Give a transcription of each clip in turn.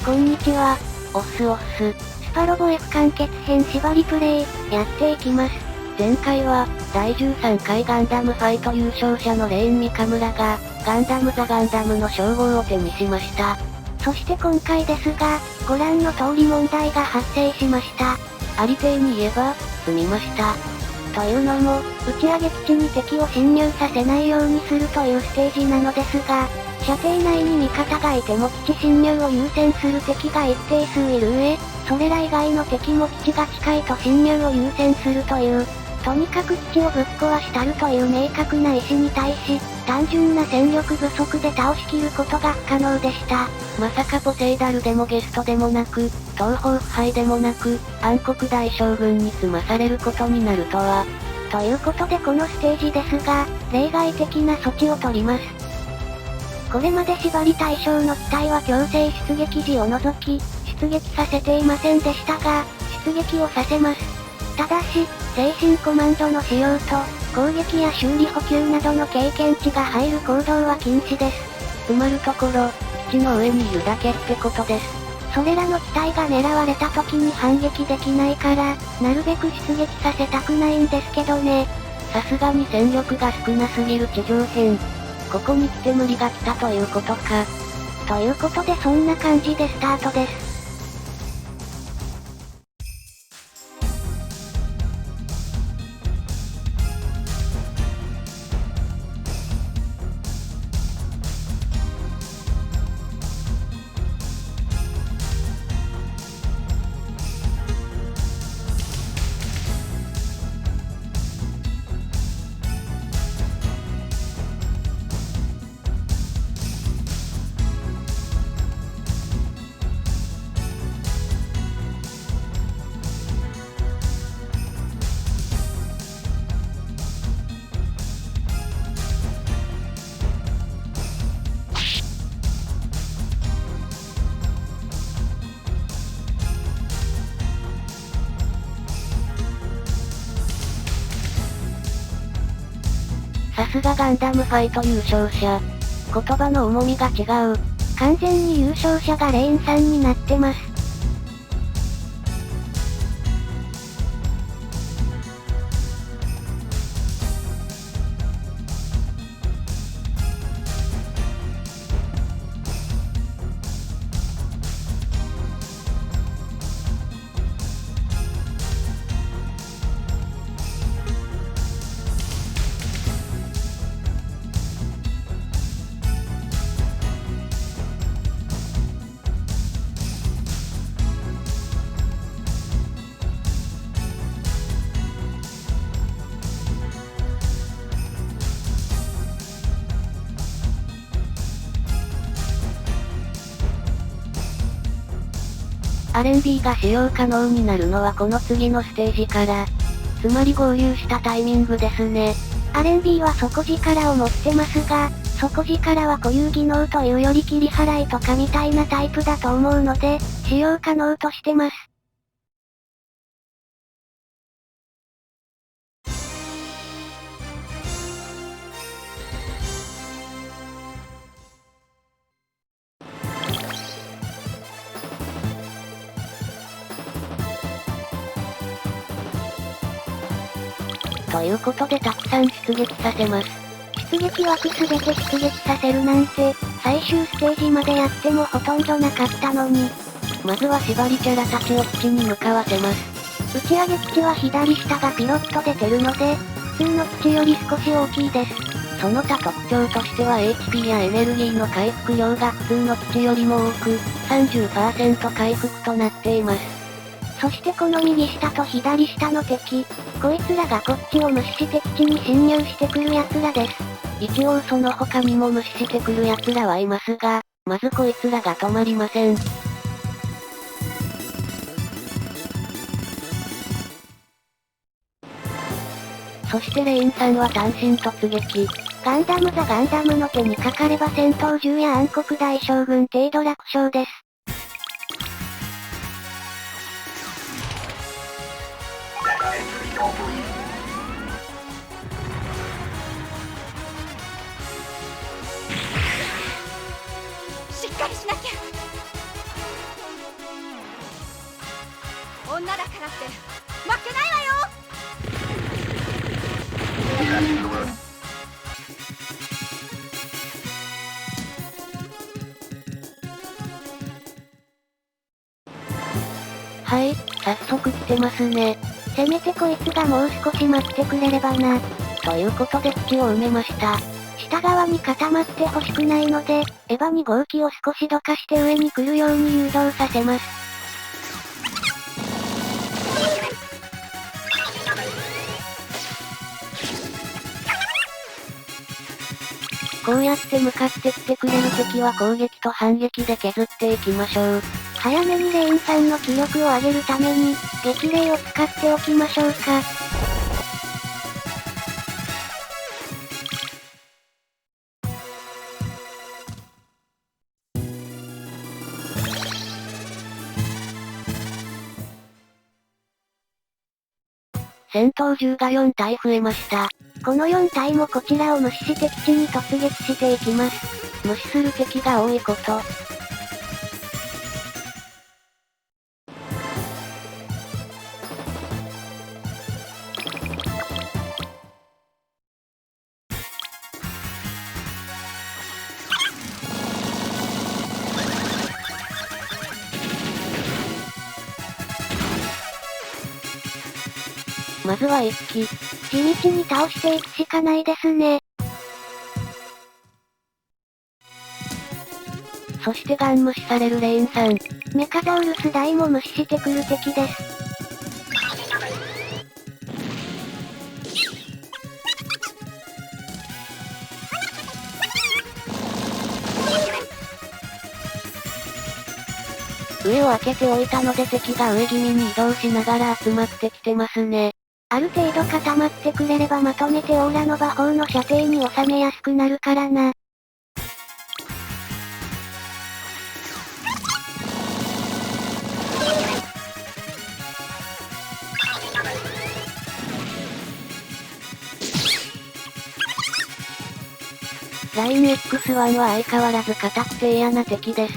こんにちは。おっす。スパロボ F 完結編縛りプレイ、やっていきます。前回は、第13回ガンダムファイト優勝者のレイン三日村が、ガンダムザガンダムの称号を手にしました。そして今回ですが、ご覧の通り問題が発生しました。ありていに言えば、済みました。というのも、打ち上げ基地に敵を侵入させないようにするというステージなのですが、射程内に味方がいても基地侵入を優先する敵が一定数いる上、それら以外の敵も基地が近いと侵入を優先するという、とにかく基地をぶっ壊したるという明確な意思に対し、単純な戦力不足で倒しきることが不可能でした。まさかポセイダルでもゲストでもなく、東方腐敗でもなく、暗黒大将軍に済まされることになるとは。ということでこのステージですが、例外的な措置を取ります。これまで縛り対象の機体は強制出撃時を除き、出撃させていませんでしたが、出撃をさせます。ただし、精神コマンドの使用と、攻撃や修理補給などの経験値が入る行動は禁止です。つまるところ、基地の上にいるだけってことです。それらの機体が狙われた時に反撃できないから、なるべく出撃させたくないんですけどね。さすがに戦力が少なすぎる地上編。ここに来て無理が来たということか。ということでそんな感じでスタートです。さすがガンダムファイト優勝者。言葉の重みが違う。完全に優勝者がレインさんになってます。RNB が使用可能になるのはこの次のステージから。つまり合流したタイミングですね。RNB は底力を持ってますが、底力は固有技能というより切り払いとかみたいなタイプだと思うので、使用可能としてます。ということでたくさん出撃させます。出撃枠すべて出撃させるなんて、最終ステージまでやってもほとんどなかったのに。まずは縛りキャラたちを基地に向かわせます。打ち上げ基地は左下がピロット出てるので、普通の基地より少し大きいです。その他特徴としては HP やエネルギーの回復量が普通の基地よりも多く、30% 回復となっています。そしてこの右下と左下の敵、こいつらがこっちを無視して基地に侵入してくる奴らです。一応その他にも無視してくる奴らはいますが、まずこいつらが止まりません。そしてレインさんは単身突撃。ガンダムザガンダムの手にかかれば戦闘銃や暗黒大将軍程度楽勝です。しっかりしなきゃ。早速来てますね。せめてこいつがもう少し待ってくれればな。ということで土を埋めました。下側に固まってほしくないので、エヴァに合気を少しどかして上に来るように誘導させます。こうやって向かってきてくれる敵は攻撃と反撃で削っていきましょう。早めにレインさんの気力を上げるために、激励を使っておきましょうか。戦闘銃が4体増えました。この4体もこちらを無視して基地に突撃していきます。無視する敵が多いこと。まずは一機。地道に倒していくしかないですね。そしてガン無視されるレインさん。メカザウルス大も無視してくる敵です。上を開けておいたので敵が上気味に移動しながら集まってきてますね。ある程度固まってくれればまとめてオーラの馬砲の射程に収めやすくなるからな。ライン X1 は相変わらず硬くて嫌な敵です。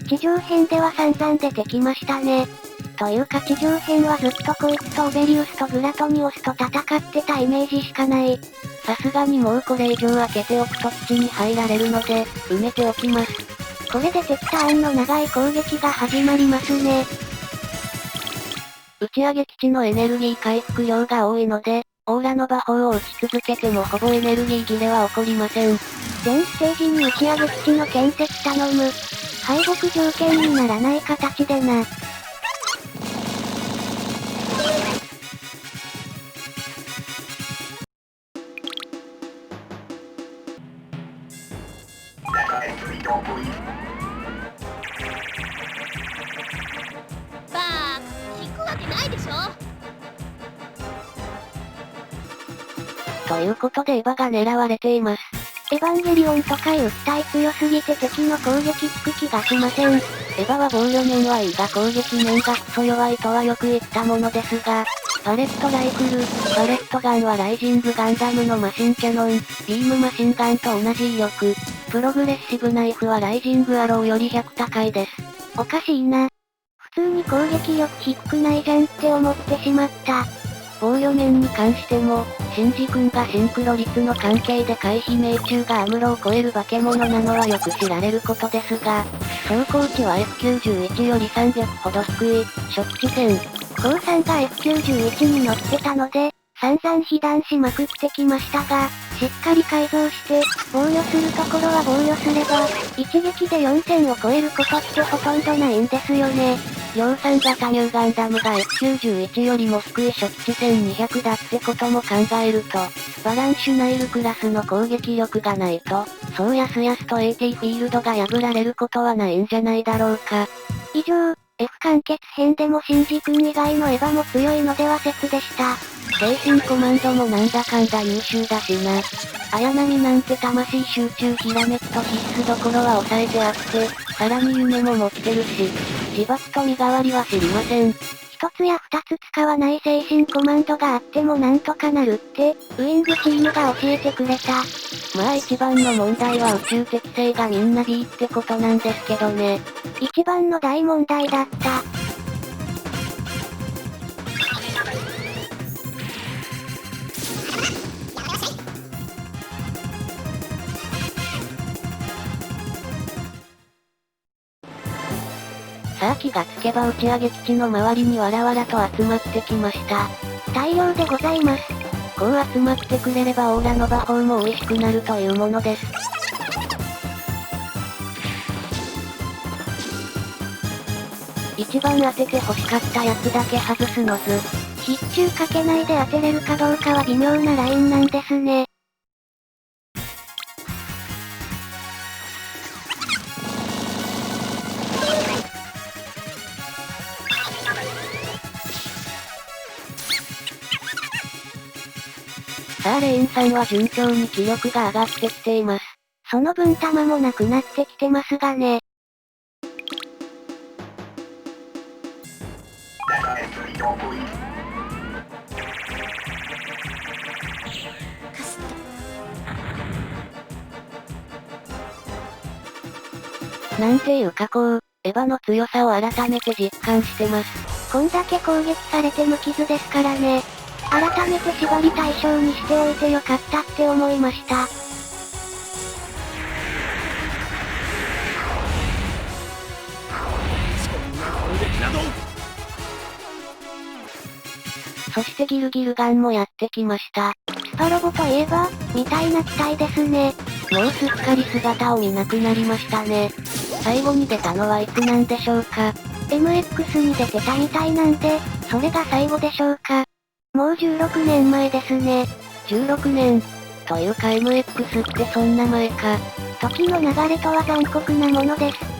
地上編では散々出てきましたね。というか地上編はずっとこいつとオベリウスとグラトニオスと戦ってたイメージしかない。さすがにもうこれ以上開けておくと基地に入られるので、埋めておきます。これで敵ターンの長い攻撃が始まりますね。打ち上げ基地のエネルギー回復量が多いので、オーラの馬砲を撃ち続けてもほぼエネルギー切れは起こりません。全ステージに打ち上げ基地の建設頼む。敗北条件にならない形でな。バー引くわけないでしょ。ということでエヴァが狙われています。エヴァンゲリオンとかいう機体強すぎて敵の攻撃効く気がしません。エヴァは防御面はいいが攻撃面がクソ弱いとはよく言ったものですが、バレットライフル、バレットガンはライジングガンダムのマシンキャノン、ビームマシンガンと同じ威力。プログレッシブナイフはライジングアローより100高いです。おかしいな。普通に攻撃力低くないじゃんって思ってしまった。防御面に関しても、シンジ君がシンクロ率の関係で回避命中がアムロを超える化け物なのはよく知られることですが、走行値は F91 より300ほど低い、初期戦。コウさんが F91 に乗ってたので、散々被弾しまくってきましたが、しっかり改造して、防御するところは防御すれば、一撃で4000を超えることってほとんどないんですよね。量産型ニューガンダムが F91 よりも低い初期値1200だってことも考えると、バランシュナイルクラスの攻撃力がないと、そうやすやすと AT フィールドが破られることはないんじゃないだろうか。以上、F 完結編でもシンジ君以外のエヴァも強いのでは説でした。精神コマンドもなんだかんだ優秀だしな。綾波なんて魂集中ひらめきと必須どころは抑えてあって、さらに夢も持ってるし、自爆と身代わりは知りません。一つや二つ使わない精神コマンドがあってもなんとかなるって、ウイングチームが教えてくれた。まあ一番の問題は宇宙適性がみんな B ってことなんですけどね。一番の大問題だった。さあ気がつけば打ち上げ基地の周りにわらわらと集まってきました。大量でございます。こう集まってくれればオーラの馬砲も美味しくなるというものです。一番当てて欲しかったやつだけ外すのず。必中かけないで当てれるかどうかは微妙なラインなんですね。さあレインさんは順調に気力が上がってきています。その分弾もなくなってきてますがね。なんていうかこう、エヴァの強さを改めて実感してます。こんだけ攻撃されて無傷ですからね。改めて縛り対象にしておいてよかったって思いました。そしてギルギルガンもやってきました。スパロボといえば、みたいな機体ですね。もうすっかり姿を見なくなりましたね。最後に出たのはいつなんでしょうか。MX に出てたみたいなんで、それが最後でしょうか。もう16年前ですね。16年。というか MX ってそんな前か。時の流れとは残酷なものです。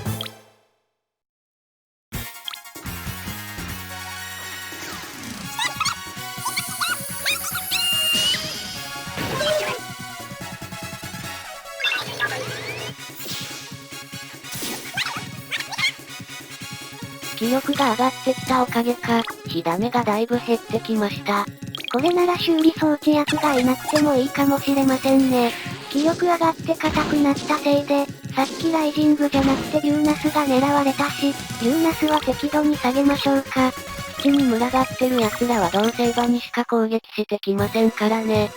気力が上がってきたおかげか、火ダメがだいぶ減ってきました。これなら修理装置役がいなくてもいいかもしれませんね。気力上がって硬くなったせいで、さっきライジングじゃなくてビューナスが狙われたし、ビューナスは適度に下げましょうか。基地に群がってる奴らはどうせエヴァにしか攻撃してきませんからね。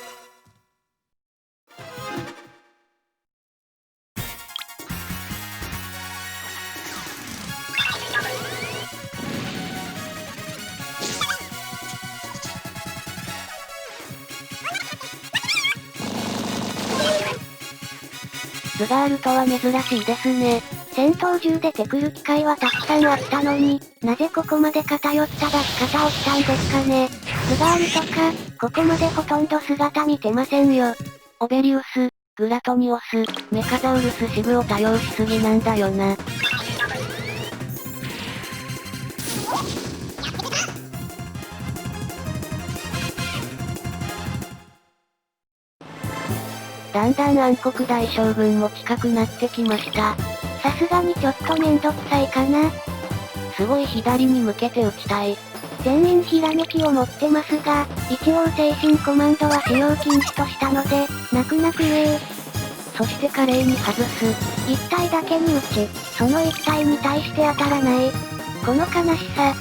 ズガールとは珍しいですね。戦闘銃出てくる機会はたくさんあったのに、なぜここまで偏った出し方をしたんですかね。ズガールとか、ここまでほとんど姿見てませんよ。オベリウス、グラトニオス、メカザウルス支部を多用しすぎなんだよな。だんだん暗黒大将軍も近くなってきました。さすがにちょっとめんどくさいかな。すごい左に向けて撃ちたい。全員ひらめきを持ってますが、一応精神コマンドは使用禁止としたので、泣く泣くそして華麗に外す。一体だけに撃ち、その一体に対して当たらない。この悲しさ。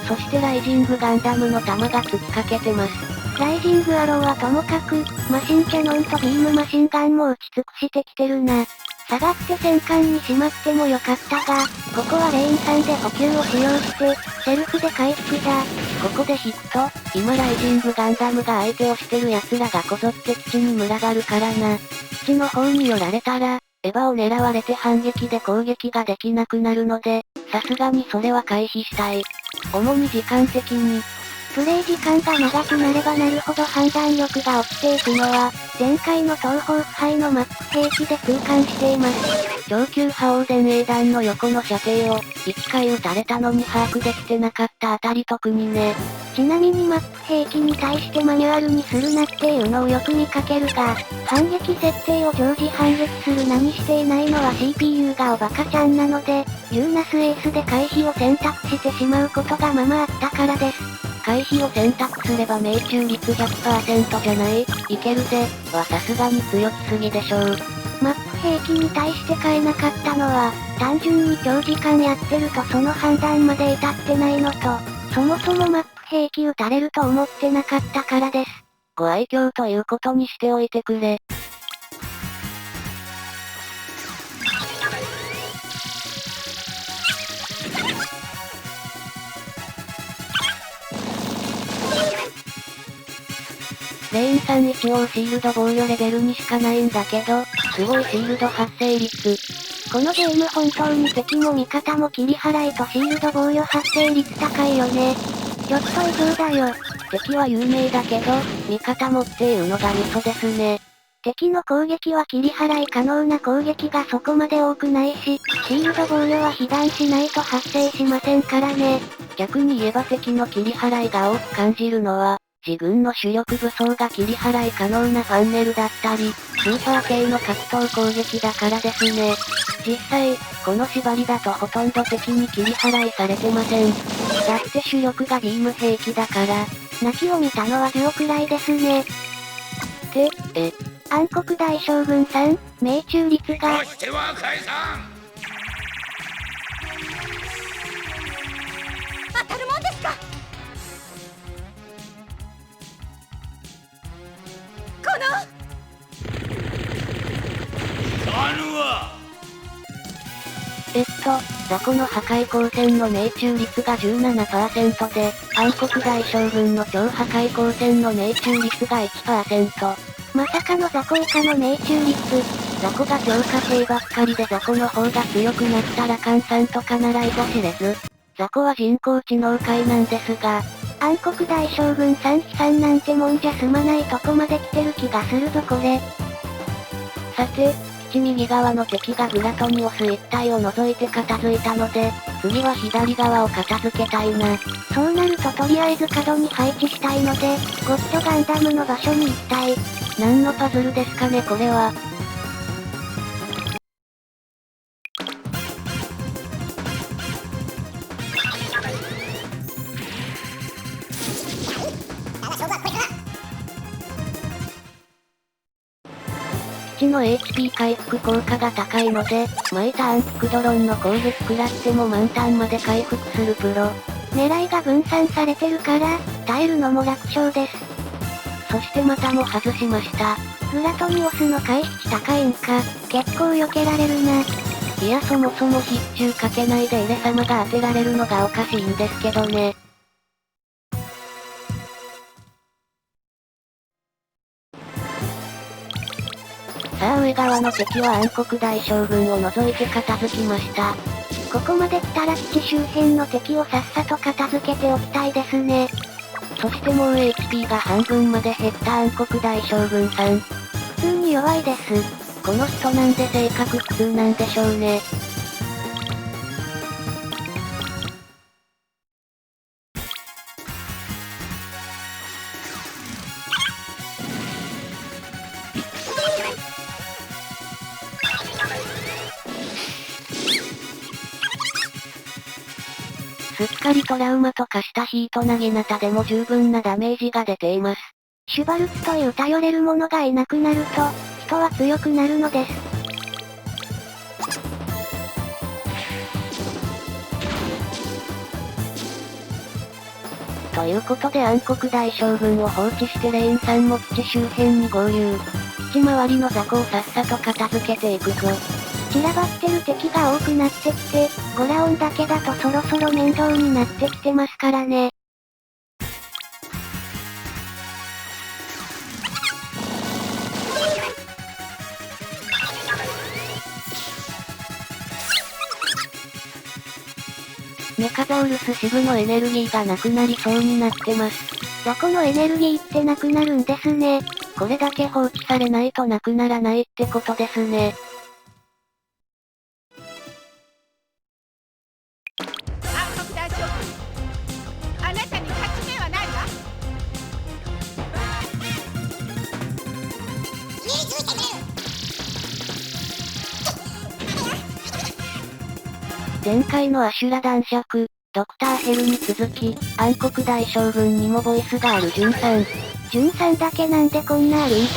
そしてライジングガンダムの弾が突きかけてます。ライジングアローはともかく、マシンキャノンとビームマシンガンも撃ち尽くしてきてるな。下がって戦艦にしまってもよかったが、ここはレインさんで補給を使用して、セルフで回復だ。ここでヒット。今ライジングガンダムが相手をしてる奴らがこぞって基地に群がるからな。基地の方に寄られたら、エヴァを狙われて反撃で攻撃ができなくなるので、さすがにそれは回避したい。主に時間的に。プレイ時間が長くなればなるほど判断力が落ちていくのは、前回の東方腐敗のマップ兵器で痛感しています。上級覇王前衛弾の横の射程を、1回撃たれたのに把握できてなかったあたり特にね。ちなみにマップ兵器に対してマニュアルにするなっていうのをよく見かけるが、反撃設定を常時反撃するなにしていないのは CPU がおバカちゃんなので、ユーナスエースで回避を選択してしまうことがままあったからです。回避を選択すれば命中率 100% じゃない、いけるぜ、はさすがに強きすぎでしょう。マップ兵器に対して変えなかったのは、単純に長時間やってるとその判断まで至ってないのと、そもそもマップ兵器撃たれると思ってなかったからです。ご愛嬌ということにしておいてくれ。レインさん一応シールド防御レベルにしかないんだけど、すごいシールド発生率。このゲーム本当に敵も味方も切り払いとシールド防御発生率高いよね。ちょっと異常だよ。敵は有名だけど、味方もっていうのがミソですね。敵の攻撃は切り払い可能な攻撃がそこまで多くないし、シールド防御は被弾しないと発生しませんからね。逆に言えば敵の切り払いが多く感じるのは、自軍の主力武装が切り払い可能なファンネルだったり、スーパー系の格闘攻撃だからですね。実際、この縛りだとほとんど敵に切り払いされてません。だって主力がビーム兵器だから。泣きを見たのはデュオくらいですね。暗黒大将軍さん、命中率が。そしては解散。当たるもんですか。この雑魚の破壊光線の命中率が 17% で、暗黒大将軍の超破壊光線の命中率が 1%。まさかの雑魚以下の命中率。雑魚が強化兵ばっかりで雑魚の方が強くなったら換算とかならいぼ知れず。雑魚は人工知能界なんですが、暗黒大将軍さん悲惨なんてもんじゃ済まないとこまで来てる気がするぞこれ。さて、基地右側の敵がグラトニオス一帯を除いて片付いたので、次は左側を片付けたいな。そうなるととりあえず角に配置したいので、ゴッドガンダムの場所に行きたい。何のパズルですかねこれは。基地の HP 回復効果が高いので、毎ターンクドロンの攻撃食らっても満ターンまで回復するプロ。狙いが分散されてるから、耐えるのも楽勝です。そしてまたも外しました。グラトニオスの回避値高いんか、結構避けられるな。いやそもそも必中かけないでイレ様が当てられるのがおかしいんですけどね。さあ上側の敵は暗黒大将軍を除いて片付きました。ここまで来たら基地周辺の敵をさっさと片付けておきたいですね。そしてもう HP が半分まで減った暗黒大将軍さん。普通に弱いです。この人なんで性格普通なんでしょうね。すっかりトラウマと化したヒートなぎなたでも十分なダメージが出ています。シュバルツという頼れる者がいなくなると、人は強くなるのです。ということで暗黒大将軍を放置してレインさんも基地周辺に合流。基地周りの雑魚をさっさと片付けていくぞ。散らばってる敵が多くなってきて、5ラウンだけだとそろそろ面倒になってきてますからね。メカゾールス支部のエネルギーがなくなりそうになってます。雑魚のエネルギーってなくなるんですね。これだけ放置されないとなくならないってことですね。暗黒大将軍、あなたに勝ち目はないわ。前回のアシュラ男爵、ドクターヘルに続き、暗黒大将軍にもボイスがあるジュンさん。ジュンさんだけなんでこんなあるんだ。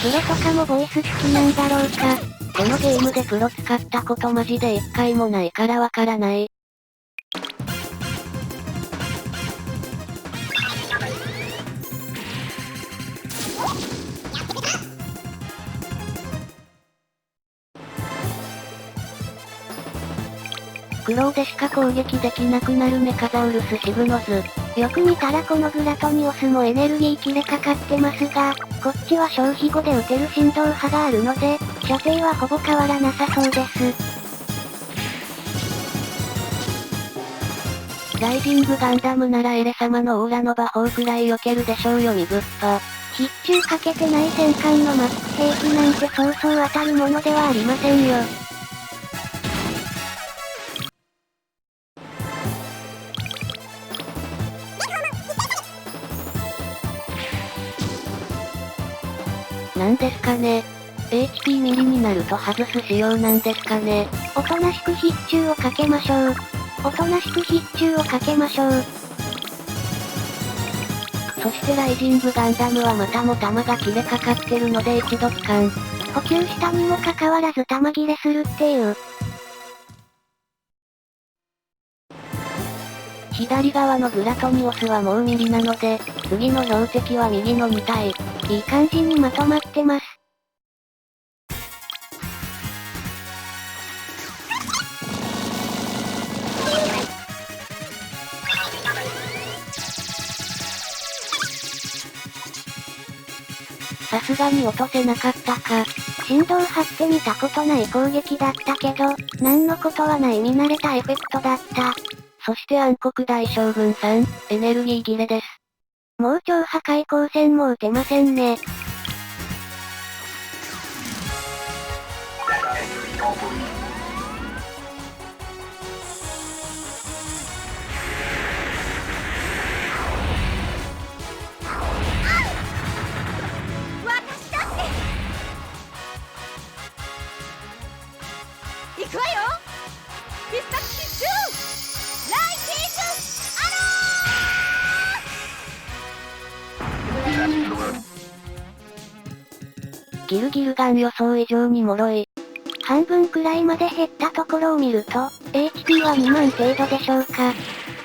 プロとかもボイス付きなんだろうか。このゲームでプロ使ったことマジで一回もないからわからない。クロウでしか攻撃できなくなるメカザウルスシグノス。よく見たらこのグラトニオスもエネルギー切れかかってますが、こっちは消費後で撃てる振動波があるので、射程はほぼ変わらなさそうです。ライジングガンダムならエレ様のオーラの魔法くらい避けるでしょうよミブッパ。必中かけてない戦艦のマック兵器なんてそうそう当たるものではありませんよ。なんですかね。HP ミリになると外す仕様なんですかね。おとなしく必中をかけましょう。おとなしく必中をかけましょう。そしてライジングガンダムはまたも弾が切れかかってるので一度帰還。補給したにもかかわらず弾切れするっていう。左側のグラトニオスはもうミリなので、次の標的は右の2体。いい感じにまとまってます。さすがに落とせなかったか。振動張ってみたことない攻撃だったけど、なんのことはない見慣れたエフェクトだった。そして暗黒大将軍さん、エネルギー切れです。もう超破壊光線も撃てませんね。私だって行くわよ。必殺必中ライジングギルギルガン予想以上に脆い。半分くらいまで減ったところを見ると、HP は2万程度でしょうか。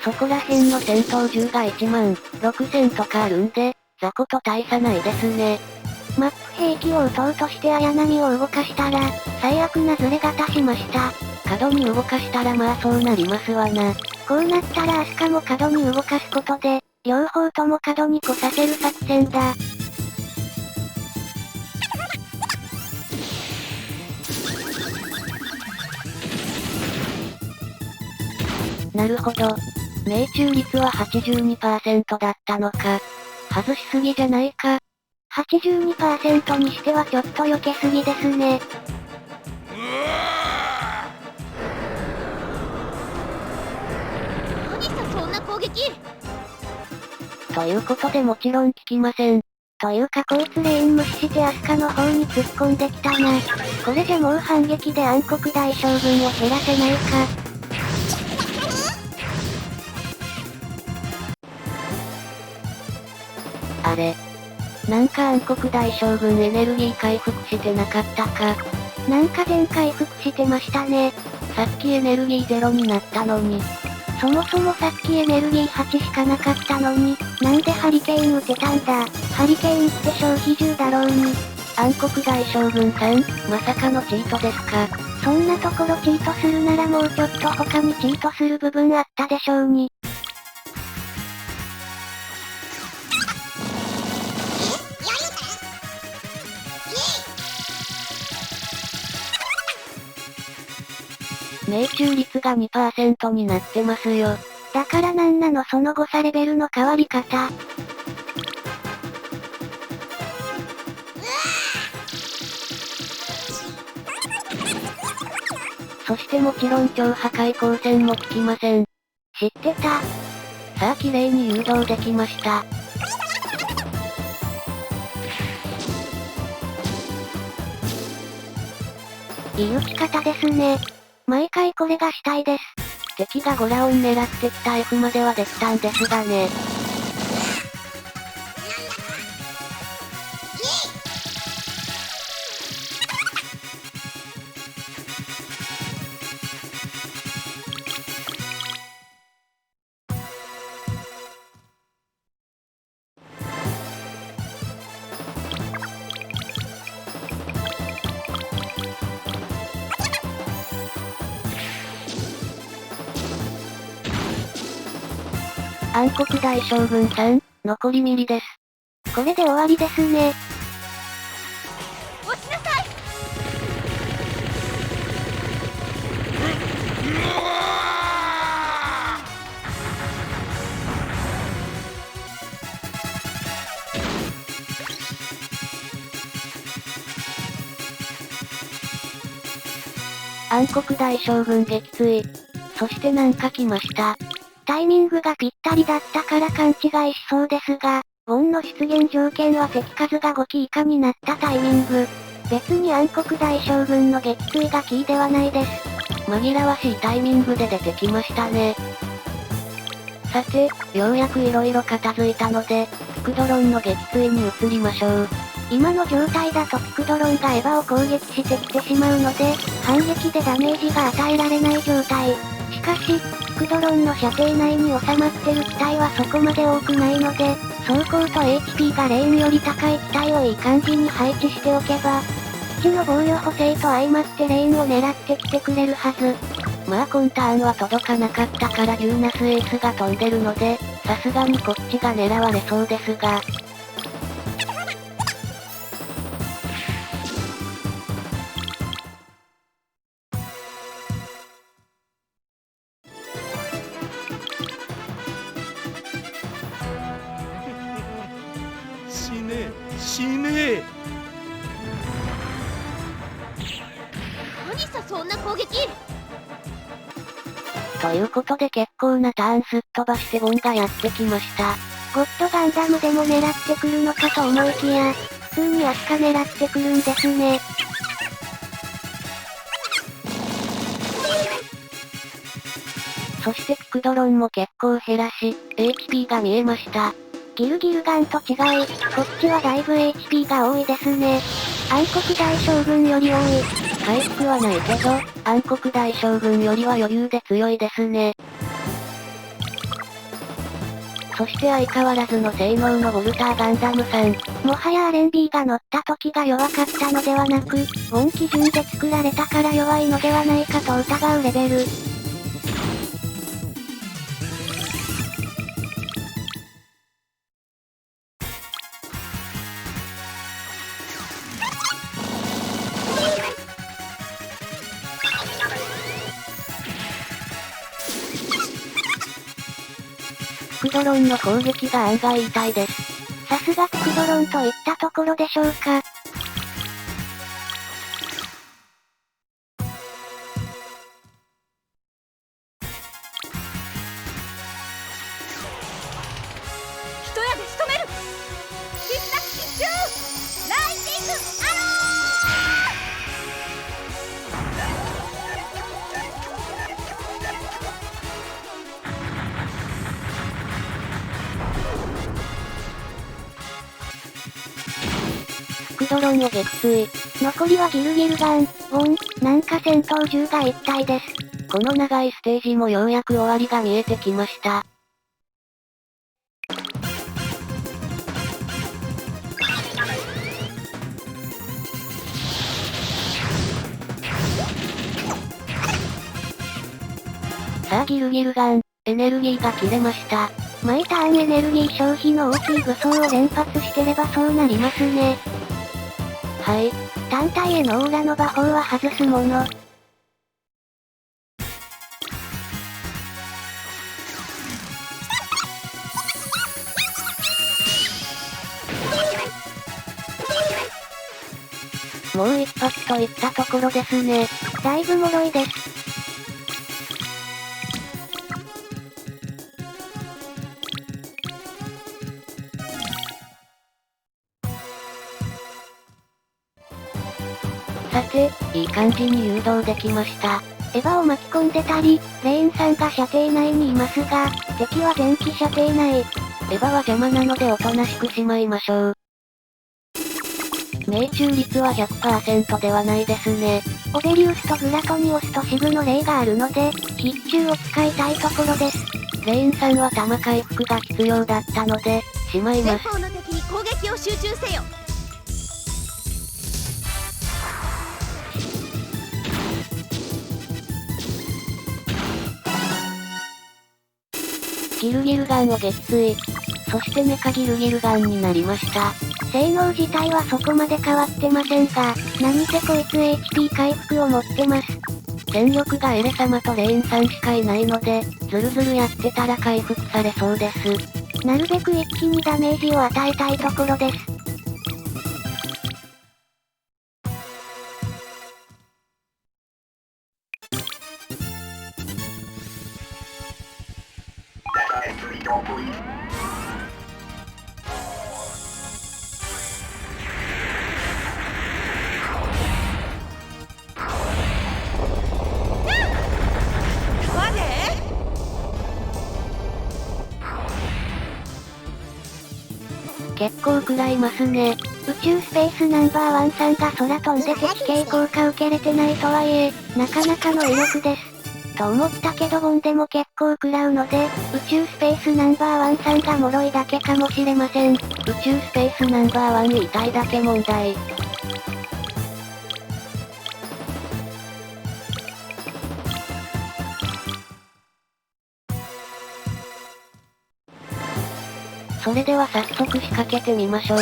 そこら辺の戦闘銃が1万6000とかあるんで、雑魚と大差ないですね。マップ兵器を撃とうとして綾波を動かしたら、最悪なズレ型しました。角に動かしたらまあそうなりますわな。こうなったらアスカも角に動かすことで、両方とも角に来させる作戦だ。なるほど。命中率は 82% だったのか。外しすぎじゃないか。82% にしてはちょっと避けすぎですね。何さそんな攻撃。ということでもちろん聞きません。というかこいつレーン無視してアスカの方に突っ込んできたな。これじゃもう反撃で暗黒大将軍を減らせないか。あれ。なんか暗黒大将軍エネルギー回復してなかったか。なんか全回復してましたね。さっきエネルギーゼロになったのに。そもそもさっきエネルギー8しかなかったのに、なんでハリケーン撃てたんだ。ハリケーンって消費銃だろうに。暗黒大将軍さん、まさかのチートですか。そんなところチートするならもうちょっと他にチートする部分あったでしょうに。命中率が 2% になってますよ。だからなんなのその誤差レベルの変わり方。そしてもちろん超破壊光線も効きません。知ってた。さあ綺麗に誘導できました。いい撃ち方ですね。毎回これがしたいです。敵がゴラオン狙ってきた F まではできたんですがね。暗黒大将軍さん、残りミリです。これで終わりですね。落ちなさい。暗黒大将軍撃墜。そしてなんか来ました。タイミングがぴったりだったから勘違いしそうですが、ウォンの出現条件は敵数が5機以下になったタイミング。別に暗黒大将軍の撃墜がキーではないです。紛らわしいタイミングで出てきましたね。さて、ようやく色々片付いたので、ピクドロンの撃墜に移りましょう。今の状態だとピクドロンがエヴァを攻撃してきてしまうので、反撃でダメージが与えられない状態。しかし、ピクドロンの射程内に収まってる機体はそこまで多くないので、装甲と HP がレーンより高い機体をいい感じに配置しておけば、基地の防御補正と相まってレーンを狙ってきてくれるはず。まあ今ターンは届かなかったから竜ナスエースが飛んでるので、さすがにこっちが狙われそうですが。死ねえ、死ねえ。何さそんな攻撃。ということで結構なターンすっ飛ばしてゴンがやってきました。ゴッドガンダムでも狙ってくるのかと思いきや、普通にアスカ狙ってくるんですね。そしてピクドロンも結構減らし、HP が見えました。ギルギルガンと違い、こっちはだいぶ HP が多いですね。暗黒大将軍より多い。回復はないけど、暗黒大将軍よりは余裕で強いですね。そして相変わらずの性能のウォルターガンダムさん。もはや RNB が乗った時が弱かったのではなく、ウォン基準で作られたから弱いのではないかと疑うレベル。ピクドロンの攻撃が案外痛いです。さすがピクドロンといったところでしょうか。一矢で仕留める。必殺必中ライジングアロピクドロンを撃墜。残りはギルギルガン、ウォン、なんか戦闘銃が一体です。この長いステージもようやく終わりが見えてきました。さあギルギルガン、エネルギーが切れました。毎ターンエネルギー消費の大きい武装を連発してればそうなりますね。はい。単体へのオーラの魔法は外すもの。もう一発といったところですね。だいぶ脆いです。さて、いい感じに誘導できました。エヴァを巻き込んでたり、レーンさんが射程内にいますが、敵は前期射程内。エヴァは邪魔なのでおとなしくしまいましょう。命中率は 100% ではないですね。オベリウスとグラトニオスとシブの例があるので、必中を使いたいところです。レーンさんは弾回復が必要だったので、しまい前ます。方の敵に攻撃を集中せよ。ギギルギルガンを撃墜。そしてメカギルギルガンになりました。性能自体はそこまで変わってませんが、何せこいつ HP 回復を持ってます。戦力がエレ様とレインさんしかいないので、ズルズルやってたら回復されそうです。なるべく一気にダメージを与えたいところです。結構食らいますね。宇宙スペースナンバーワンさんが空飛んで敵系効果受けれてないとはいえ、なかなかの威力です。と思ったけどボンでも結構食らうので、宇宙スペースナンバーワンさんが脆いだけかもしれません。宇宙スペースナンバーワン痛いだけ問題。それでは早速仕掛けてみましょう。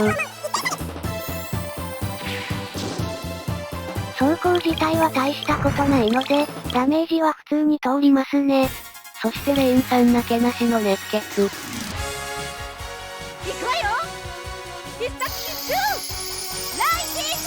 走行自体は大したことないので、ダメージは普通に通りますね。そしてレインさんなけなしの熱血。行くわよ。必殺必中ライティス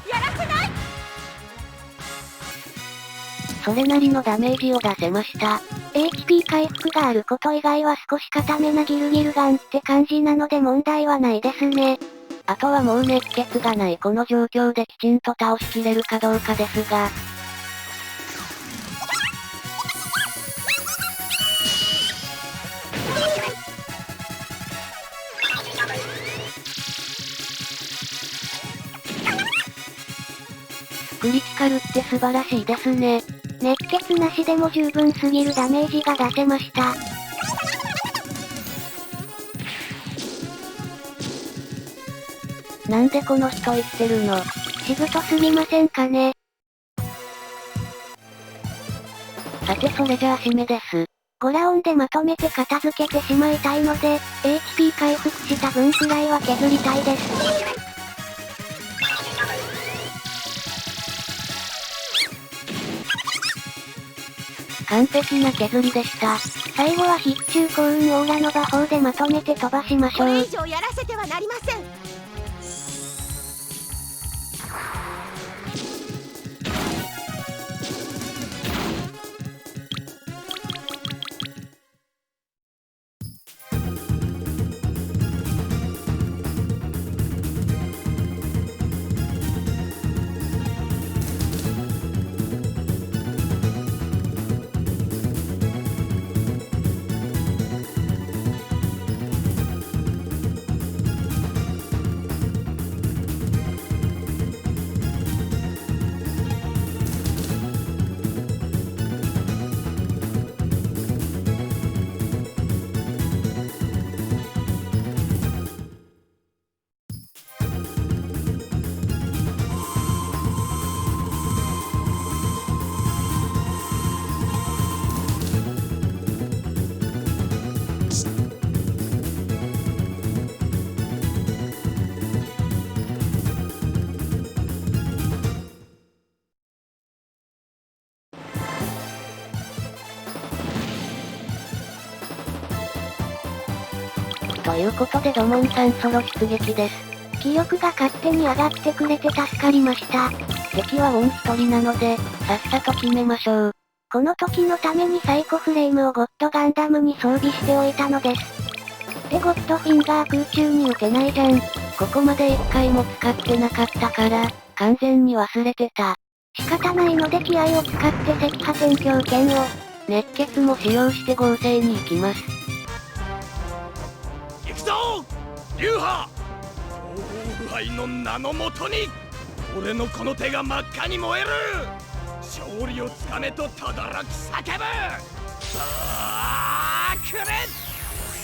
やらせない。それなりのダメージを出せました。HP 回復があること以外は少し固めなギルギルガンって感じなので問題はないですね。あとはもう熱血がないこの状況できちんと倒しきれるかどうかですが。クリティカルって素晴らしいですね。熱血なしでも十分すぎるダメージが出せました。なんでこの人言ってるの？しぶとすぎませんかね。さてそれじゃあ締めです。5ラウンドでまとめて片付けてしまいたいので、HP 回復した分くらいは削りたいです。完璧な削りでした。最後は必中幸運オーラの魔法でまとめて飛ばしましょう。これ以上やらせてはなりません。ということでドモンさんソロ出撃です。気力が勝手に上がってくれて助かりました。敵はオン1人なので、さっさと決めましょう。この時のためにサイコフレームをゴッドガンダムに装備しておいたのです。でゴッドフィンガー空中に撃てないじゃん。ここまで1回も使ってなかったから、完全に忘れてた。仕方ないので気合を使って赤破天狂剣を。熱血も使用して合成に行きます。行くぞ流派東腐敗の名のもとに俺のこの手が真っ赤に燃える。勝利をつかめと轟き叫ぶ。さあくれ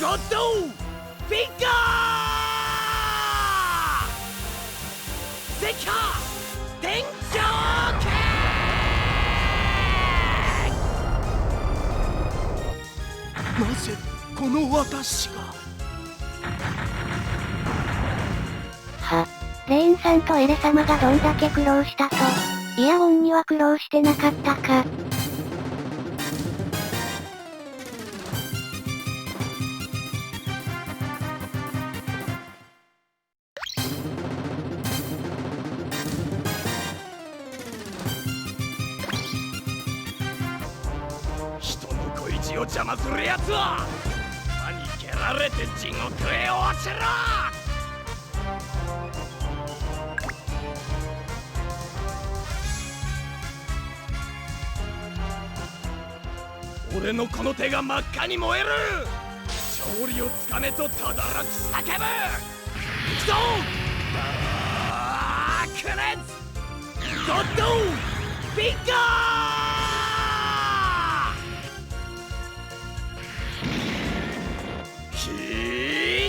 ゴッドフィンガーゼキャ天井なぜこの私が。レインさんとエレ様がどんだけ苦労したと。イヤオンには苦労してなかったか。人の恋路を邪魔するやつは歯に蹴られて地獄へ落ちろ。俺のこの手が真っ赤に燃える。勝利をつかめと轟き叫ぶ。行くぞダークネスゴッドフィンガーヒ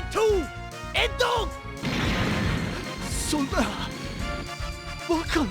ートエッド。そんなバカな。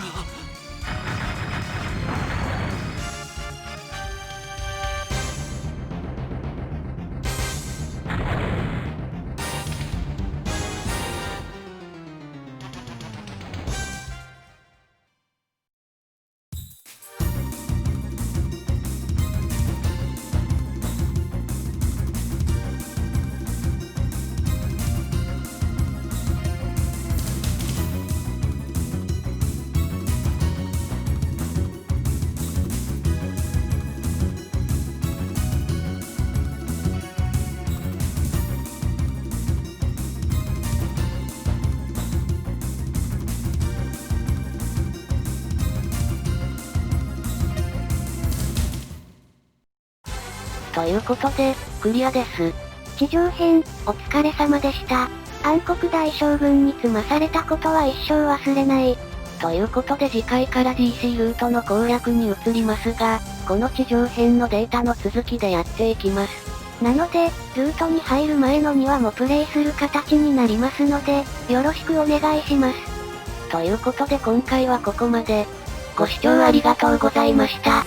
ということで、クリアです。地上編、お疲れ様でした。暗黒大将軍に詰まされたことは一生忘れない。ということで次回から GC ルートの攻略に移りますが、この地上編のデータの続きでやっていきます。なので、ルートに入る前の2話もプレイする形になりますので、よろしくお願いします。ということで今回はここまで。ご視聴ありがとうございました。